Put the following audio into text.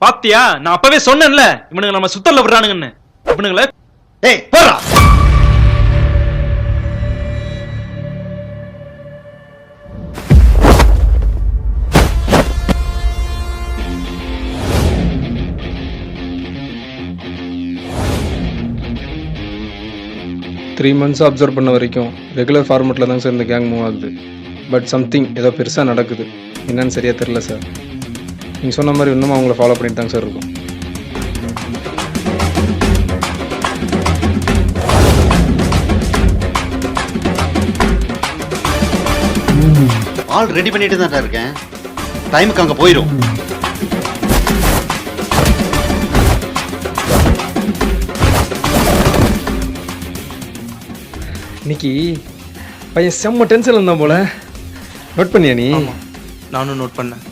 பாத்தியா, நான் அப்பவே சொன்னேன்ல இவனுங்க நம்ம சுத்தல்ல விடுறானுங்கன்னு. இவனுங்கள ஏய் போடா. த்ரீ மந்த்ஸ் அப்சர்வ் பண்ண வரைக்கும் ரெகுலர் ஃபார்மெட்டில் தாங்க சார் இந்த கேங் மூவ் ஆகுது. பட் சம்திங் ஏதோ பெருசாக நடக்குது. என்னன்னு சரியாக தெரில சார். நீங்கள் சொன்ன மாதிரி இன்னும் அவங்கள ஃபாலோ பண்ணிட்டு தாங்க சார் இருக்கும். ஆல் ரெடி பண்ணிட்டு தான் இருக்கேன். டைமுக்கு அங்கே போயிடும். இன்னைக்கு பையன் செம்ம டென்ஷன் இருந்தான் போல. நோட் பண்ணியா நீ? நானும் நோட் பண்ணேன்.